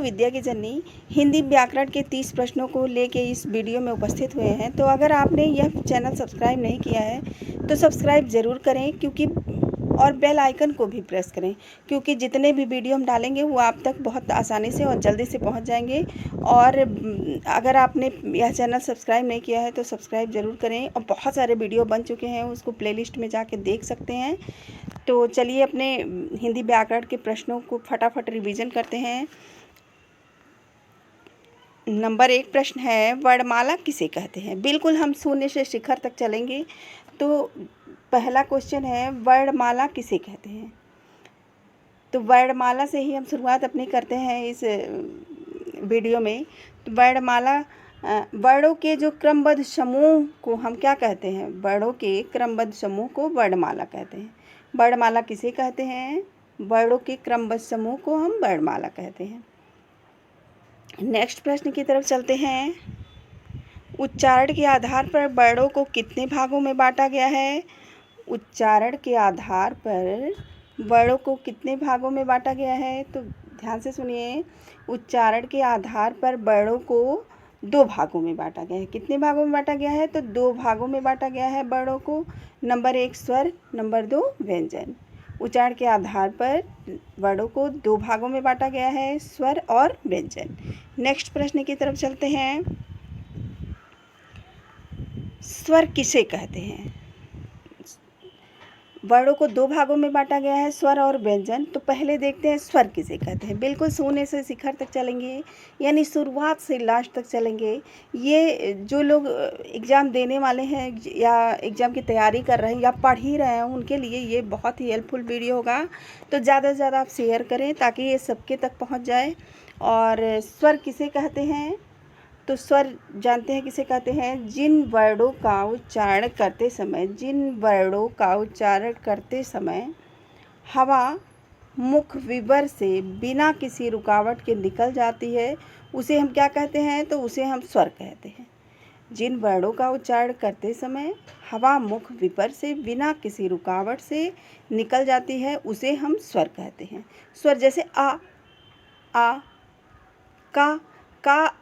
विद्या की जननी हिंदी व्याकरण के 30 प्रश्नों को लेके इस वीडियो में उपस्थित हुए हैं। तो अगर आपने यह चैनल सब्सक्राइब नहीं किया है तो सब्सक्राइब ज़रूर करें, क्योंकि और बेल आइकन को भी प्रेस करें, क्योंकि जितने भी वीडियो हम डालेंगे वो आप तक बहुत आसानी से और जल्दी से पहुंच जाएंगे। और अगर आपने यह चैनल सब्सक्राइब नहीं किया है तो सब्सक्राइब ज़रूर करें। और बहुत सारे वीडियो बन चुके हैं, उसको प्लेलिस्ट में जाके देख सकते हैं। तो चलिए अपने हिंदी व्याकरण के प्रश्नों को फटाफट रिवीजन करते हैं। नंबर 1 प्रश्न है, वर्णमाला किसे कहते हैं? बिल्कुल हम शून्य से शिखर तक चलेंगे। तो पहला क्वेश्चन है, वर्णमाला किसे कहते हैं? तो वर्णमाला से ही हम शुरुआत अपनी करते हैं इस वीडियो में। तो वर्णमाला वर्णों के जो क्रमबद्ध समूह को हम क्या कहते हैं? वर्णों के क्रमबद्ध समूह को वर्णमाला कहते हैं। वर्णमाला किसे कहते हैं? वर्णों के क्रमबद्ध समूह को हम वर्णमाला कहते हैं। नेक्स्ट प्रश्न की तरफ चलते हैं। उच्चारण के आधार पर वर्णों को कितने भागों में बांटा गया है? उच्चारण के आधार पर वर्णों को कितने भागों में बांटा गया है? तो ध्यान से सुनिए। उच्चारण के आधार पर वर्णों को 2 भागों में बांटा गया है। कितने भागों में बांटा गया है? तो 2 भागों में बांटा गया है वर्णों को। नंबर 1 स्वर, नंबर 2 व्यंजन। उच्चारण के आधार पर वर्णों को 2 भागों में बांटा गया है, स्वर और व्यंजन। नेक्स्ट प्रश्न की तरफ चलते हैं। स्वर किसे कहते हैं? वर्णों को 2 भागों में बांटा गया है, स्वर और व्यंजन। तो पहले देखते हैं स्वर किसे कहते हैं। बिल्कुल शून्य से शिखर तक चलेंगे, यानी शुरुआत से लास्ट तक चलेंगे। ये जो लोग एग्ज़ाम देने वाले हैं या एग्ज़ाम की तैयारी कर रहे हैं या पढ़ ही रहे हैं, उनके लिए ये बहुत ही हेल्पफुल वीडियो होगा। तो ज़्यादा से ज़्यादा आप शेयर करें ताकि ये सबके तक पहुँच जाए। और स्वर किसे कहते हैं? तो स्वर जानते हैं किसे कहते हैं? जिन वर्णों का उच्चारण करते समय, जिन वर्णों का उच्चारण करते समय हवा मुख विवर से बिना किसी रुकावट के निकल जाती है, उसे हम क्या कहते हैं? तो उसे हम स्वर कहते हैं। जिन वर्णों का उच्चारण करते समय हवा मुख विवर से बिना किसी रुकावट से निकल जाती है, उसे हम स्वर कहते हैं। स्वर जैसे आ, का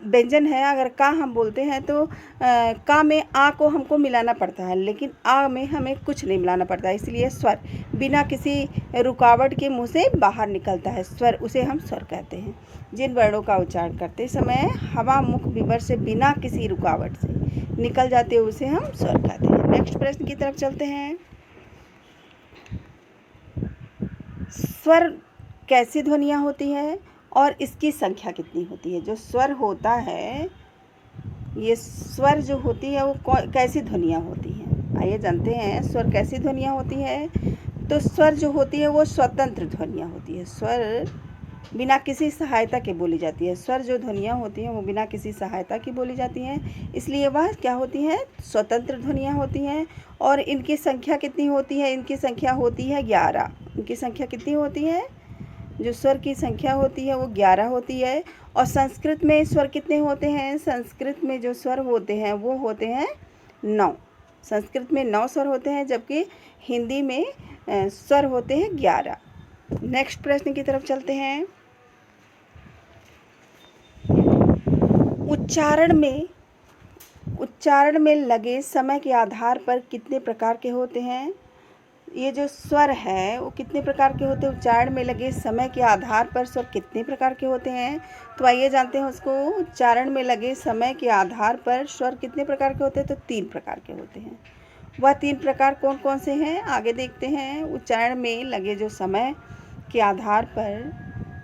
व्यंजन है। अगर का हम बोलते हैं तो का में आ को हमको मिलाना पड़ता है, लेकिन आ में हमें कुछ नहीं मिलाना पड़ता है, इसलिए स्वर बिना किसी रुकावट के मुंह से बाहर निकलता है, स्वर, उसे हम स्वर कहते हैं। जिन वर्णों का उच्चारण करते समय हवा मुख विवर से बिना किसी रुकावट से निकल जाते हैं, उसे हम स्वर कहते हैं। नेक्स्ट प्रश्न की तरफ चलते हैं। स्वर कैसी ध्वनियाँ होती है और इसकी संख्या कितनी होती है? जो स्वर होता है, ये स्वर जो होती है वो कैसी ध्वनियाँ होती हैं? आइए जानते हैं स्वर कैसी ध्वनियाँ होती है। तो स्वर जो होती है वो स्वतंत्र ध्वनियाँ होती है। स्वर बिना किसी सहायता के बोली जाती है। स्वर जो ध्वनियाँ होती हैं वो बिना किसी सहायता की बोली जाती हैं, इसलिए वह क्या होती हैं? स्वतंत्र ध्वनियाँ होती हैं। और इनकी संख्या कितनी होती है? इनकी संख्या होती है 11। इनकी संख्या कितनी होती है? जो स्वर की संख्या होती है वो 11 होती है। और संस्कृत में स्वर कितने होते हैं? संस्कृत में जो स्वर होते हैं वो होते हैं 9। संस्कृत में 9 स्वर होते हैं, जबकि हिंदी में स्वर होते हैं 11। नेक्स्ट प्रश्न की तरफ चलते हैं। उच्चारण में लगे समय के आधार पर कितने प्रकार के होते हैं? ये जो स्वर है वो कितने प्रकार के होते हैं? उच्चारण में लगे समय के आधार पर स्वर कितने प्रकार के होते हैं? तो आइए जानते हैं उसको। उच्चारण में लगे समय के आधार पर स्वर कितने प्रकार के होते हैं? तो 3 प्रकार के होते हैं। वह 3 प्रकार कौन कौन से हैं? आगे देखते हैं। उच्चारण में लगे जो समय के आधार पर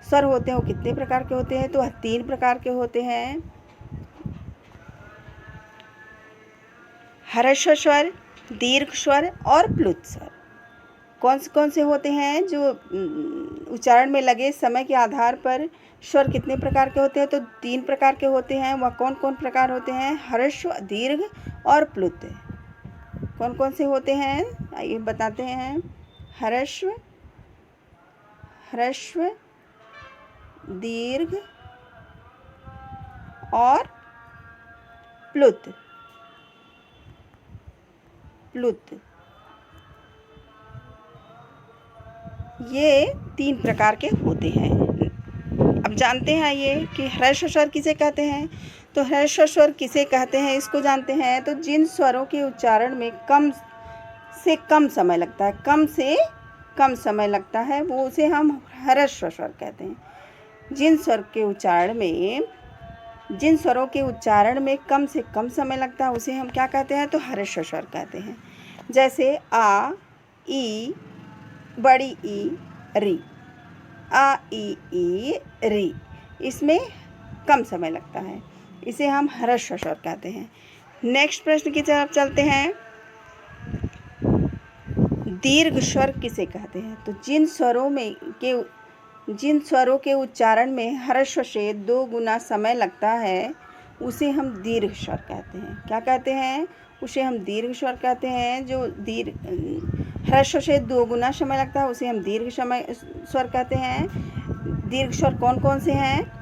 स्वर होते हैं वो कितने प्रकार के होते हैं? तो वह 3 प्रकार के होते हैं। ह्रस्व स्वर, दीर्घ स्वर और प्लुत स्वर। कौन से होते हैं? जो उच्चारण में लगे समय के आधार पर स्वर कितने प्रकार के होते हैं? तो 3 प्रकार के होते हैं। वह कौन कौन प्रकार होते हैं? ह्रस्व, दीर्घ और प्लुत। कौन कौन से होते हैं? आइए बताते हैं। ह्रस्व, दीर्घ और प्लुत। ये 3 प्रकार के होते हैं। अब जानते हैं ये कि ह्रस्व स्वर किसे कहते हैं? तो ह्रस्व स्वर किसे कहते हैं इसको जानते हैं। तो जिन स्वरों के उच्चारण में कम से कम समय लगता है, कम से कम समय लगता है, वो उसे हम ह्रस्व स्वर कहते हैं। जिन स्वरों के उच्चारण में कम से कम समय लगता है उसे हम क्या कहते हैं? तो ह्रस्व स्वर कहते हैं। जैसे आ, ई, बड़ी ई, री। आ, ई, री, इसमें कम समय लगता है, इसे हम ह्रस्व स्वर कहते हैं। नेक्स्ट प्रश्न की तरफ चलते हैं। दीर्घ स्वर किसे कहते हैं? तो जिन स्वरों के उच्चारण में ह्रस्व से 2 गुना समय लगता है उसे हम दीर्घ स्वर कहते हैं। क्या कहते हैं? उसे हम दीर्घ स्वर कहते हैं। जो ह्रस्व से 2 गुना समय लगता है उसे हम दीर्घ स्वर कहते हैं। दीर्घ स्वर कौन कौन से हैं?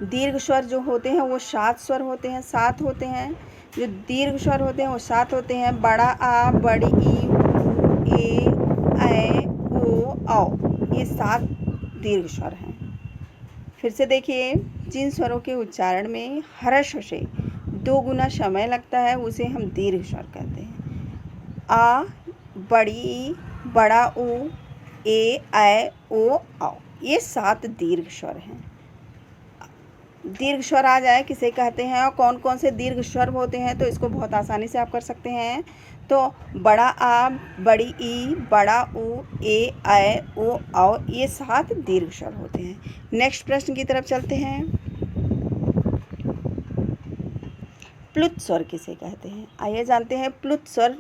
दीर्घ स्वर जो होते हैं वो 7 स्वर होते हैं, 7 होते हैं। जो दीर्घ स्वर होते हैं वो 7 होते हैं। बड़ा आ, बड़ी ई, ऊ, ए, ऐ, ओ, औ, ये 7 दीर्घ स्वर हैं। फिर से देखिए, जिन स्वरों के उच्चारण में ह्रस्व से 2 गुना समय लगता है उसे हम दीर्घ स्वर कहते हैं। आ, बड़ी ई, बड़ा ऊ, ए, ऐ, ओ, औ, ये 7 दीर्घ स्वर हैं। दीर्घ स्वर आ जाए किसे कहते हैं और कौन कौन से दीर्घ स्वर होते हैं, तो इसको बहुत आसानी से आप कर सकते हैं। तो बड़ा आ, बड़ी ई, बड़ा ऊ, ए, ऐ, ओ, औ, ये 7 दीर्घ स्वर होते हैं। नेक्स्ट प्रश्न की तरफ चलते हैं। प्लुत स्वर किसे कहते हैं? आइए जानते हैं प्लुत स्वर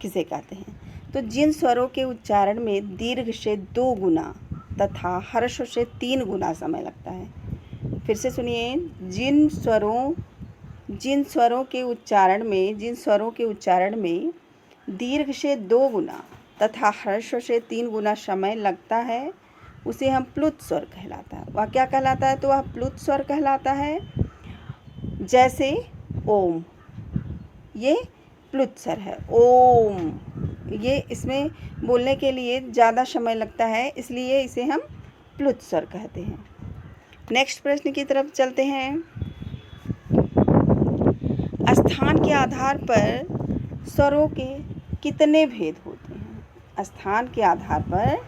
किसे कहते हैं। तो जिन स्वरों के उच्चारण में दीर्घ से 2 गुना तथा ह्रस्व से 3 गुना समय लगता है। फिर से सुनिए, जिन स्वरों के उच्चारण में दीर्घ से 2 गुना तथा ह्रस्व से 3 गुना समय लगता है उसे हम प्लुत स्वर कहलाता है। वह क्या कहलाता है? तो वह प्लुत स्वर कहलाता है। जैसे ओम, ये प्लुत स्वर है। ओम, ये इसमें बोलने के लिए ज़्यादा समय लगता है, इसलिए इसे हम प्लुत स्वर कहते हैं। नेक्स्ट प्रश्न की तरफ चलते हैं। स्थान के आधार पर स्वरों के कितने भेद होते हैं? स्थान के आधार पर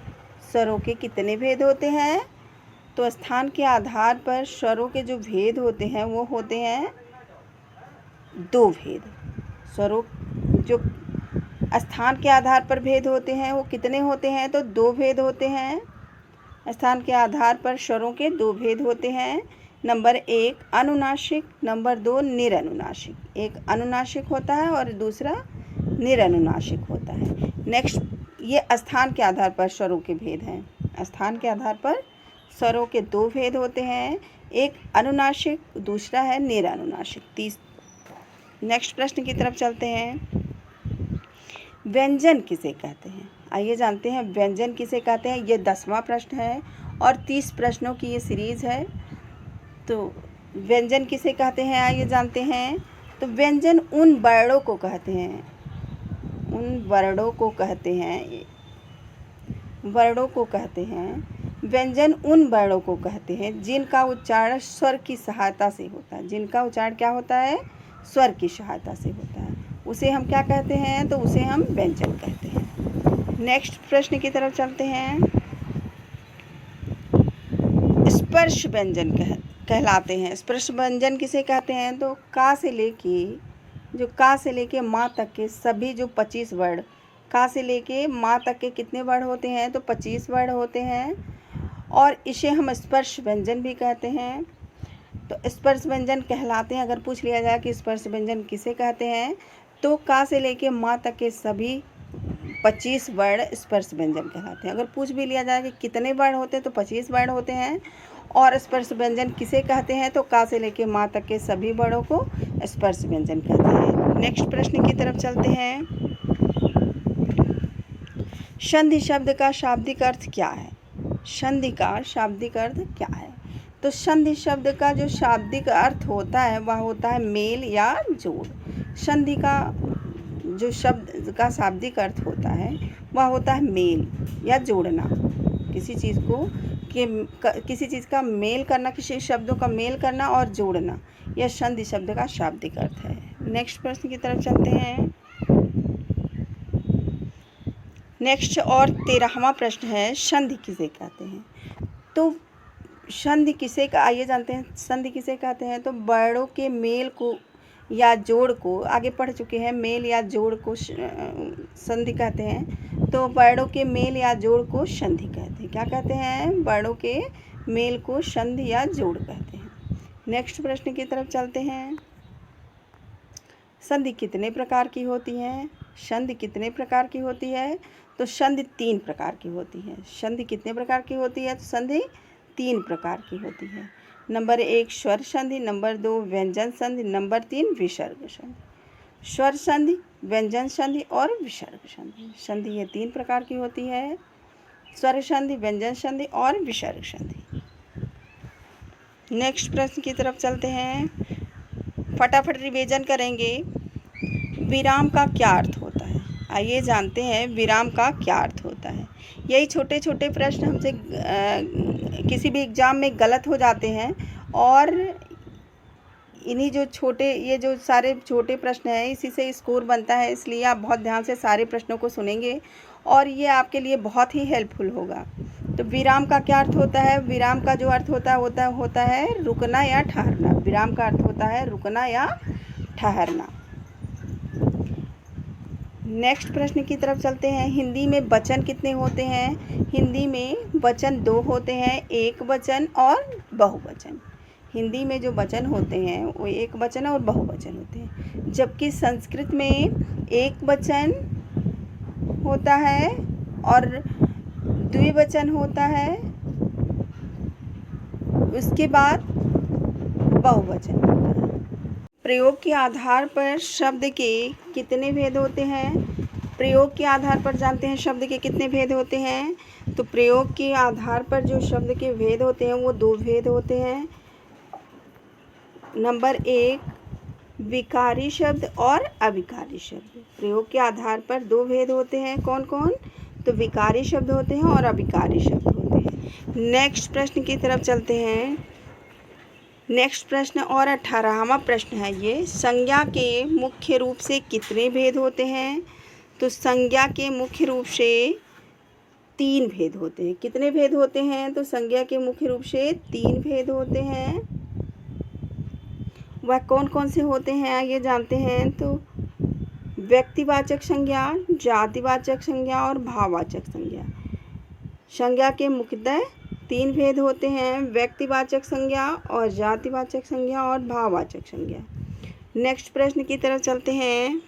स्वरों के कितने भेद होते हैं? तो स्थान के आधार पर स्वरों के जो भेद होते हैं वो होते हैं 2 भेद। स्वरों जो स्थान के आधार पर भेद होते हैं वो कितने होते हैं? तो 2 भेद होते हैं। स्थान के आधार पर स्वरों के 2 भेद होते हैं। नंबर 1 अनुनासिक, नंबर 2 निरनुनासिक। एक अनुनासिक होता है और दूसरा निरनुनासिक होता है। नेक्स्ट, ये स्थान के आधार पर स्वरों के भेद हैं। स्थान के आधार पर स्वरों के 2 भेद होते हैं, एक अनुनासिक, दूसरा है निरनुनासिक। नेक्स्ट प्रश्न की तरफ चलते हैं। व्यंजन किसे कहते हैं? आइए जानते हैं व्यंजन किसे कहते हैं। ये 10वां प्रश्न है और 30 प्रश्नों की ये सीरीज़ है। तो व्यंजन किसे कहते हैं आइए जानते हैं। तो व्यंजन उन वर्णों को कहते हैं, व्यंजन उन वर्णों को कहते हैं जिनका उच्चारण स्वर की सहायता से होता है। जिनका उच्चारण क्या होता है? स्वर की सहायता से होता है, उसे हम क्या कहते हैं? तो उसे हम व्यंजन कहते हैं। नेक्स्ट प्रश्न की तरफ चलते हैं। स्पर्श व्यंजन कहलाते हैं। स्पर्श व्यंजन किसे कहते हैं? तो का से लेके माँ तक के सभी जो 25 वर्ड, का से लेके माँ तक के कितने वर्ड होते हैं? तो 25 वर्ड होते हैं और इसे हम स्पर्श व्यंजन भी कहते हैं। तो स्पर्श व्यंजन कहलाते हैं। अगर पूछ लिया जाए कि स्पर्श व्यंजन किसे कहते हैं, तो का से लेके माँ तक के सभी 25 वर्ड स्पर्श व्यंजन कहलाते हैं। अगर पूछ भी लिया जाए कि कितने वर्ड होते हैं, तो 25 वर्ड होते हैं। और स्पर्श व्यंजन किसे कहते हैं? तो का से लेके माँ तक के सभी वर्डों को स्पर्श व्यंजन कहते हैं। नेक्स्ट प्रश्न की तरफ चलते हैं। संधि शब्द का शाब्दिक अर्थ क्या है? संधि का शाब्दिक अर्थ क्या है? तो संधि शब्द का जो शाब्दिक अर्थ होता है वह होता है मेल या जोड़। संधि का जो शब्द का शाब्दिक अर्थ होता है वह होता है मेल या जोड़ना, किसी चीज़ को के किसी चीज़ का मेल करना, किसी शब्दों का मेल करना और जोड़ना, यह संधि शब्द का शाब्दिक अर्थ है। नेक्स्ट प्रश्न की तरफ चलते हैं। नेक्स्ट और 13वां प्रश्न है, संधि किसे कहते हैं? तो संधि किसे का आइए जानते हैं, संधि किसे कहते हैं? तो वर्णों के मेल को या जोड़ को, आगे पढ़ चुके हैं, मेल या जोड़ को संधि कहते हैं। तो वर्णों के मेल या जोड़ को संधि कहते हैं। क्या कहते हैं? वर्णों के मेल को संधि या जोड़ कहते हैं। नेक्स्ट प्रश्न की तरफ चलते हैं। संधि कितने प्रकार की होती है? संधि कितने प्रकार की होती है? तो संधि 3 प्रकार की होती है। संधि कितने प्रकार की होती है? तो संधि 3 प्रकार की होती है। नंबर 1 स्वर संधि, नंबर 2 व्यंजन संधि, नंबर 3 विसर्ग संधि। स्वर संधि, व्यंजन संधि और विसर्ग संधि। संधि ये 3 प्रकार की होती है, स्वर संधि, व्यंजन संधि और विसर्ग संधि। नेक्स्ट प्रश्न की तरफ चलते हैं, फटाफट रिवीजन करेंगे। विराम का क्या अर्थ होता है? आइए जानते हैं विराम का क्या अर्थ होता है। यही छोटे छोटे प्रश्न हमसे किसी भी एग्ज़ाम में गलत हो जाते हैं, और इन्हीं ये जो सारे छोटे प्रश्न हैं, इसी से स्कोर बनता है। इसलिए आप बहुत ध्यान से सारे प्रश्नों को सुनेंगे और ये आपके लिए बहुत ही हेल्पफुल होगा। तो विराम का क्या अर्थ होता है? विराम का जो अर्थ होता है रुकना या ठहरना। विराम का अर्थ होता है रुकना या ठहरना। नेक्स्ट प्रश्न की तरफ चलते हैं। हिंदी में वचन कितने होते हैं? हिंदी में वचन 2 होते हैं, एक वचन और बहुवचन। हिंदी में जो वचन होते हैं वो एक वचन और बहुवचन होते हैं, जबकि संस्कृत में एक वचन होता है और द्विवचन होता है, उसके बाद बहुवचन होता है। प्रयोग के आधार पर शब्द के कितने भेद होते हैं? प्रयोग के आधार पर जानते हैं शब्द के कितने भेद होते हैं? तो प्रयोग के आधार पर जो शब्द के भेद होते हैं वो 2 भेद होते हैं। नंबर 1 विकारी शब्द और अविकारी शब्द। प्रयोग के आधार पर 2 भेद होते हैं। कौन कौन? तो विकारी शब्द होते हैं और अविकारी शब्द होते हैं। नेक्स्ट प्रश्न की तरफ चलते हैं। नेक्स्ट प्रश्न और 18वां प्रश्न है ये, संज्ञा के मुख्य रूप से कितने भेद होते हैं? तो संज्ञा के मुख्य रूप से 3 भेद होते हैं। कितने भेद होते हैं? तो संज्ञा के मुख्य रूप से 3 भेद होते हैं। वह कौन कौन से होते हैं आइए जानते हैं। तो व्यक्तिवाचक संज्ञा, जातिवाचक संज्ञा और भाववाचक संज्ञा। संज्ञा के मुख्यतः 3 भेद होते हैं, व्यक्तिवाचक संज्ञा और जातिवाचक संज्ञा और भाववाचक संज्ञा। नेक्स्ट प्रश्न की तरफ चलते हैं।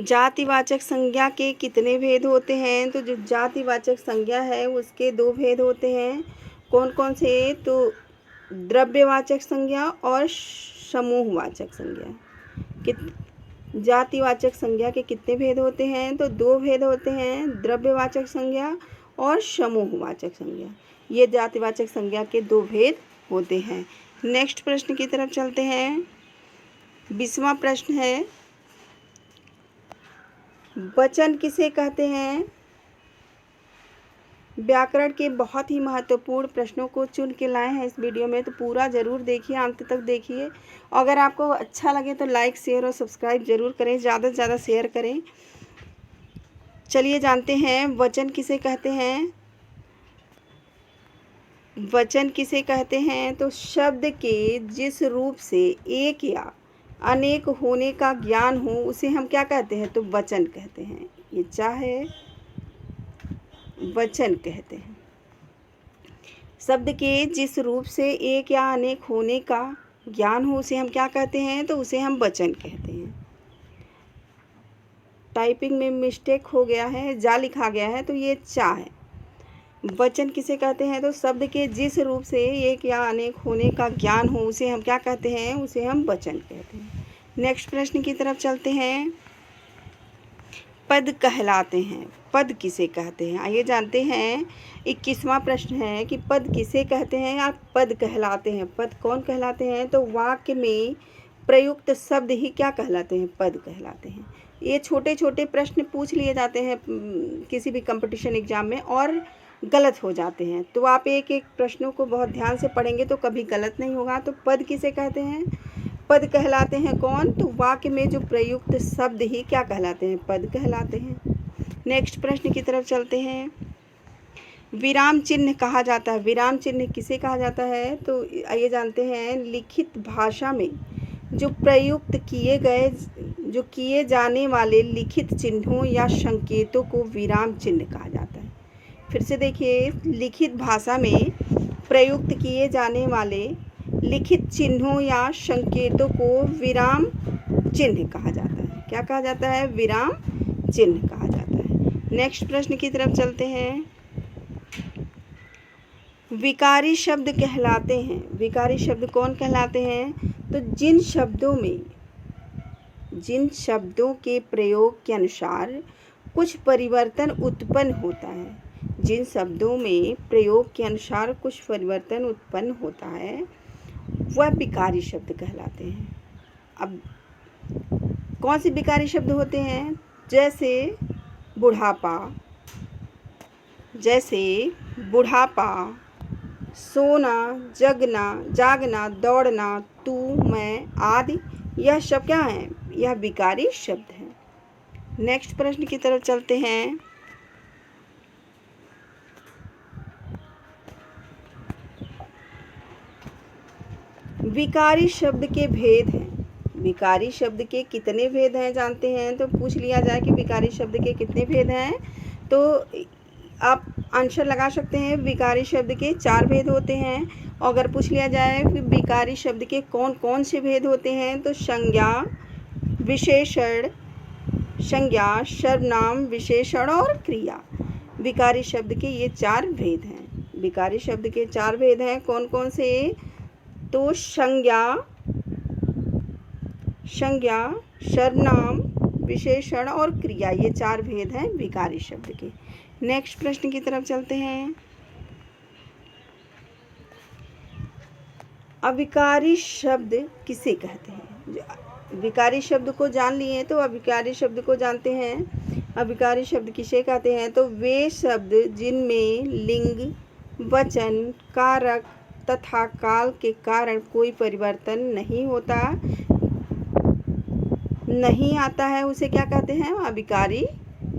जातिवाचक संज्ञा के कितने भेद होते हैं? तो जो जातिवाचक संज्ञा है उसके 2 भेद होते हैं। कौन कौन से? तो द्रव्यवाचक संज्ञा और समूहवाचक संज्ञा। जातिवाचक संज्ञा के कितने भेद होते हैं? तो 2 भेद होते हैं, द्रव्यवाचक संज्ञा और समूहवाचक संज्ञा। ये जातिवाचक संज्ञा के 2 भेद होते हैं। नेक्स्ट प्रश्न की तरफ चलते हैं। 20वां प्रश्न है, वचन किसे कहते हैं? व्याकरण के बहुत ही महत्वपूर्ण प्रश्नों को चुन के लाए हैं इस वीडियो में, तो पूरा ज़रूर देखिए, अंत तक देखिए। अगर आपको अच्छा लगे तो लाइक, शेयर और सब्सक्राइब ज़रूर करें, ज़्यादा से ज़्यादा शेयर करें। चलिए जानते हैं वचन किसे कहते हैं। वचन किसे कहते हैं? तो शब्द के जिस रूप से एक या अनेक होने का ज्ञान हो उसे हम क्या कहते हैं? तो वचन कहते हैं। ये चाहे वचन कहते हैं। शब्द के जिस रूप से एक या अनेक होने का ज्ञान हो उसे हम क्या कहते हैं? तो उसे हम वचन कहते हैं। टाइपिंग में मिस्टेक हो गया है, जा लिखा गया है, तो ये चा है। वचन किसे कहते हैं? तो शब्द के जिस रूप से एक या अनेक होने का ज्ञान हो उसे हम क्या कहते हैं? उसे हम वचन कहते हैं। नेक्स्ट प्रश्न की तरफ चलते हैं। पद कहलाते हैं। पद किसे कहते हैं? आइए जानते हैं। 21वां प्रश्न है कि पद किसे कहते हैं या पद कहलाते हैं। पद कौन कहलाते हैं? तो वाक्य में प्रयुक्त शब्द ही क्या कहलाते हैं? पद कहलाते हैं। ये छोटे छोटे प्रश्न पूछ लिए जाते हैं किसी भी कंपटीशन एग्जाम में, और गलत हो जाते हैं। तो आप एक एक प्रश्नों को बहुत ध्यान से पढ़ेंगे तो कभी गलत नहीं होगा। तो पद किसे कहते हैं? पद कहलाते हैं कौन? तो वाक्य में जो प्रयुक्त शब्द ही क्या कहलाते हैं? पद कहलाते हैं। नेक्स्ट प्रश्न की तरफ चलते हैं। विराम चिन्ह कहा जाता है। विराम चिन्ह किसे कहा जाता है? तो आइए जानते हैं। लिखित भाषा में जो प्रयुक्त किए जाने वाले लिखित चिन्हों या संकेतों को विराम चिन्ह कहा जाता है। फिर से देखिए, लिखित भाषा में प्रयुक्त किए जाने वाले लिखित चिन्हों या संकेतों को विराम चिन्ह कहा जाता है। क्या कहा जाता है? विराम चिन्ह कहा जाता है। नेक्स्ट प्रश्न की तरफ चलते हैं। विकारी शब्द कहलाते हैं। विकारी शब्द कौन कहलाते हैं? तो जिन शब्दों के प्रयोग के अनुसार कुछ परिवर्तन उत्पन्न होता है। जिन शब्दों में प्रयोग के अनुसार कुछ परिवर्तन उत्पन्न होता है वह विकारी शब्द कहलाते हैं। अब कौन से विकारी शब्द होते हैं? जैसे बुढ़ापा, सोना, जागना, दौड़ना, तू, मैं आदि, यह सब क्या हैं? यह विकारी शब्द हैं। नेक्स्ट प्रश्न की तरफ चलते हैं। विकारी शब्द के भेद हैं। विकारी शब्द के कितने भेद हैं जानते हैं? तो पूछ लिया जाए कि विकारी शब्द के कितने भेद हैं, तो आप आंसर लगा सकते हैं। विकारी शब्द के 4 भेद होते हैं। और अगर पूछ लिया जाए कि विकारी शब्द के कौन कौन से भेद होते हैं, तो संज्ञा, विशेषण, सर्वनाम, विशेषण और क्रिया। विकारी शब्द के ये 4 भेद हैं। विकारी शब्द के 4 भेद हैं। कौन कौन से? तो संज्ञा, सर्वनाम, विशेषण और क्रिया, ये 4 भेद हैं विकारी शब्द के। नेक्स्ट प्रश्न की तरफ चलते हैं। अविकारी शब्द किसे कहते हैं? विकारी शब्द को जान लिए तो अविकारी शब्द को जानते हैं। अविकारी शब्द किसे कहते हैं? तो वे शब्द जिनमें लिंग, वचन, कारक तथा काल के कारण कोई परिवर्तन नहीं आता है, उसे क्या कहते हैं? अविकारी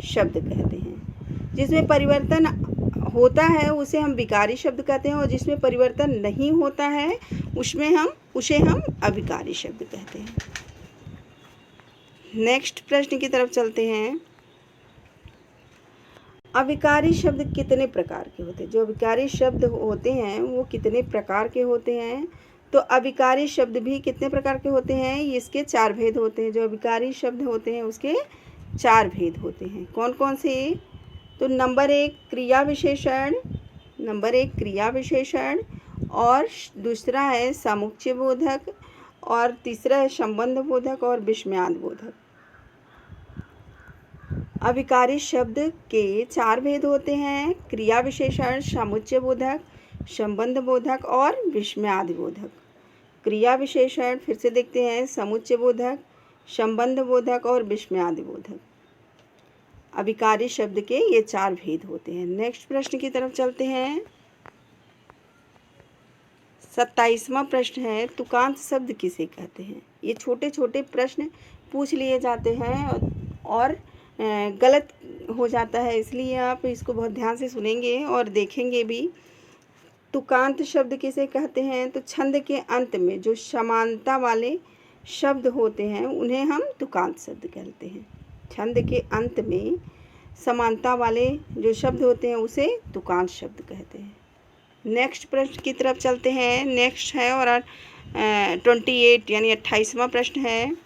शब्द कहते हैं। जिसमें परिवर्तन होता है उसे हम विकारी शब्द कहते हैं, और जिसमें परिवर्तन नहीं होता है उसे हम अविकारी शब्द कहते हैं। नेक्स्ट प्रश्न की तरफ चलते हैं। अविकारी शब्द कितने प्रकार के होते हैं? जो अविकारी शब्द होते हैं वो कितने प्रकार के होते हैं? तो अविकारी शब्द भी कितने प्रकार के होते हैं? इसके 4 भेद होते हैं। जो अविकारी शब्द होते हैं उसके 4 भेद होते हैं। कौन कौन से? तो नंबर 1 क्रिया विशेषण, और दूसरा है समुच्चय बोधक, और तीसरा है संबंध बोधक और विस्मयाद बोधक। अविकारी शब्द के 4 भेद होते हैं। क्रिया विशेषण, समुच्चय बोधक, संबंध बोधक और विस्मयाद बोधक। क्रिया विशेषण फिर से देखते हैं, समुच्चय बोधक, संबंध बोधक और विस्मयाद बोधक। अविकारी शब्द के ये 4 भेद होते हैं। नेक्स्ट प्रश्न की तरफ चलते हैं। 27वां प्रश्न है, तुकांत शब्द किसे कहते हैं? ये छोटे छोटे प्रश्न पूछ लिए जाते हैं और गलत हो जाता है, इसलिए आप इसको बहुत ध्यान से सुनेंगे और देखेंगे भी। तुकांत शब्द किसे कहते हैं? तो छंद के अंत में जो समानता वाले शब्द होते हैं उन्हें हम तुकांत शब्द कहते हैं। छंद के अंत में समानता वाले जो शब्द होते हैं उसे तुकांत शब्द कहते हैं। नेक्स्ट प्रश्न की तरफ चलते हैं। नेक्स्ट है और 28 यानी 28वां प्रश्न है,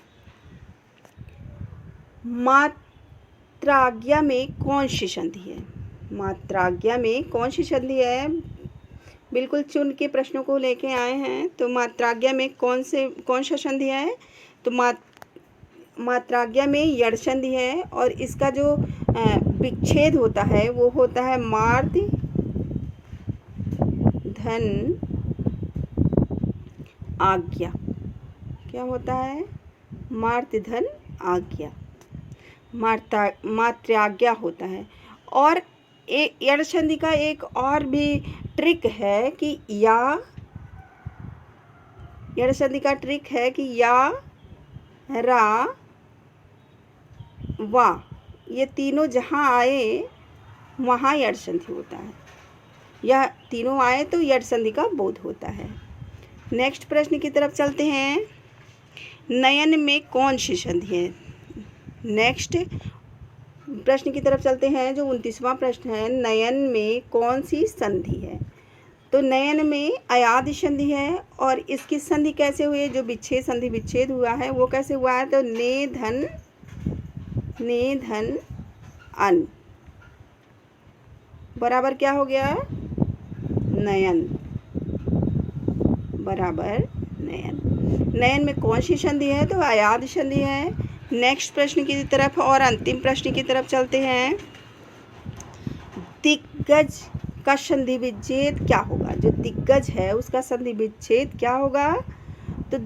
मात्राज्ञा में कौन सी संधि है? मात्राज्ञा में कौन सी संधि है? बिल्कुल चुन के प्रश्नों को लेके आए हैं। तो मात्राज्ञा में कौन सा संधि है? तो मात्राज्ञा में यड़ संधि है, और इसका जो विच्छेद होता है वो होता है मार्त धन आज्ञा। क्या होता है? मार्त धन आज्ञा, मात्राज्ञा होता है। और यड़ संधि का एक और भी ट्रिक है कि यड़ संधि का ट्रिक है कि या, रा, वा, ये तीनों जहाँ आए वहाँ यड़ संधि होता है। यह तीनों आए तो यड़ संधि का बोध होता है। नेक्स्ट प्रश्न की तरफ चलते हैं। नयन में कौन सी संधि है? नेक्स्ट प्रश्न की तरफ चलते हैं, जो 29वां प्रश्न है। नयन में कौन सी संधि है? तो नयन में अयादि संधि है। और इसकी संधि कैसे हुई है? जो विच्छेद संधि विच्छेद हुआ है वो कैसे हुआ है? तो ने धन अन बराबर क्या हो गया? नयन बराबर नयन। नयन में कौन सी संधि है? तो अयादि संधि है। नेक्स्ट प्रश्न की तरफ और अंतिम प्रश्न की तरफ चलते हैं। दिग्गज का संधि विच्छेद क्या होगा? जो दिग्गज है उसका संधि विच्छेद क्या होगा? तो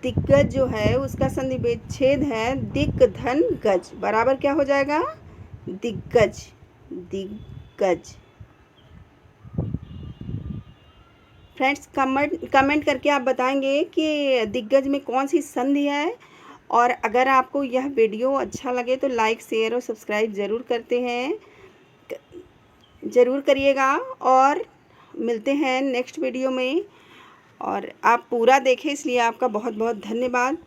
दिग्गज जो है उसका संधि विच्छेद है दिक धन गज बराबर क्या हो जाएगा? दिग्गज। फ्रेंड्स कमेंट करके आप बताएंगे कि दिग्गज में कौन सी संधि है। और अगर आपको यह वीडियो अच्छा लगे तो लाइक शेयर और सब्सक्राइब ज़रूर करिएगा। और मिलते हैं नेक्स्ट वीडियो में। और आप पूरा देखें इसलिए आपका बहुत बहुत धन्यवाद।